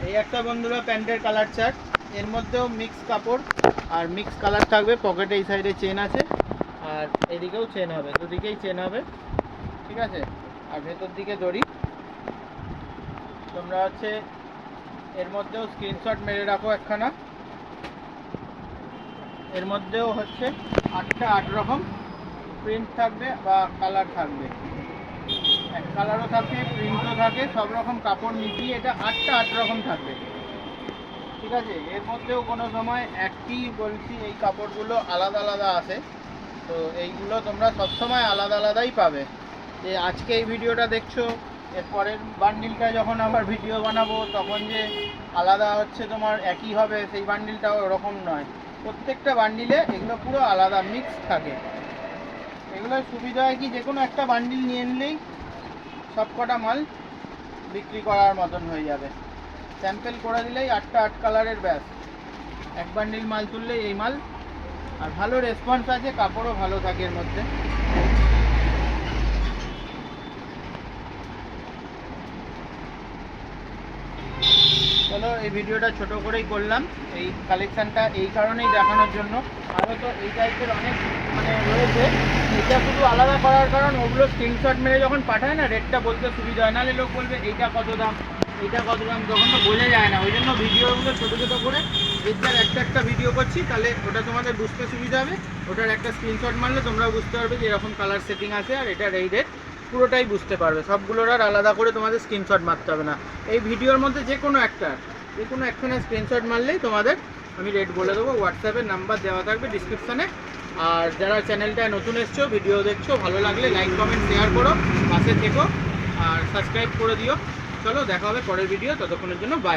এই একটা বন্ধুরা প্যান্টের কালার চার্ট, এর মধ্যেও মিক্স কাপড় আর মিক্স কালার থাকবে। পকেটে এই সাইডে চেন আছে আর এদিকেও চেন হবে, দুদিকেই চেন হবে, ঠিক আছে। আর ভেতর দিকে দড়ি। তোমরা হচ্ছে এর মধ্যেও স্ক্রিনশট মেরে রাখো একখানা। এর মধ্যেও হচ্ছে 8টা 8 রকম প্রিন্ট থাকবে বা কালার থাকবে। এক কালারও থাকে, প্রিন্টও থাকে, সব রকম কাপড় মিশিয়ে এটা 8টা 8 রকম থাকবে, ঠিক আছে। এর মধ্যেও কোনো সময় একই বলছি এই কাপড়গুলো আলাদা আলাদা আসে, তো এইগুলো তোমরা সবসময় আলাদা আলাদাই পাবে। যে আজকে এই ভিডিওটা দেখছো, এর পরের বান্ডিলটা যখন আবার ভিডিও বানাবো তখন যে আলাদা হচ্ছে তোমার একই হবে, সেই বান্ডিলটাও ওরকম নয়। প্রত্যেকটা বান্ডিলে এগুলো পুরো আলাদা মিক্স থাকে। এগুলোর সুবিধা হয় কি, যে কোনো একটা বান্ডিল নিয়ে নিলেই সব কটা মাল বিক্রি করার মতন হয়ে যাবে। স্যাম্পেল করে দিলেই 8টা 8 কালারের ব্যাস, এক বান্ডিল মাল তুললেই এই মাল। আর ভালো রেসপন্স আছে, কাপড়ও ভালো থাকে এর মধ্যে। চলো এই ভিডিওটা ছোট করেই করলাম, এই কালেকশানটা এই কারণেই দেখানোর জন্য। আরও তো এই টাইপের অনেক রয়েছে, এটা শুধু আলাদা করার কারণ ওগুলো স্ক্রিনশট মেরে যখন পাঠায় না, রেটটা বলতে সুবিধা হয়। নাহলে লোক বলবে এইটা কত দাম, এইটা কত দাম, তখন তো বোঝা যায় না। ওই জন্য ভিডিওগুলো ছোটো ছোটো করে এটার একটা ভিডিও করছি, তাহলে ওটা তোমাদের বুঝতে সুবিধা হবে। ওটার একটা স্ক্রিনশট মারলে তোমরা বুঝতে পারবে যে এরকম কালার সেটিং আছে আর এটার এই রেট, পুরোটাই বুঝতে পারবে। সবগুলোর আর আলাদা করে তোমাদের স্ক্রিনশট মারতে হবে না। এই ভিডিওর মধ্যে যে কোনো একখানা স্ক্রিনশট মারলেই তোমাদের আমি রেট বলে দেবো। হোয়াটসঅ্যাপের নাম্বার দেওয়া থাকবে ডিসক্রিপশানে। আর যারা চ্যানেলটায় নতুন এসছো, ভিডিও দেখছো, ভালো লাগলে লাইক কমেন্ট শেয়ার করো, পাশে থেকো আর সাবস্ক্রাইব করে দিও। চলো দেখা হবে পরের ভিডিও, ততক্ষণের জন্য বাই।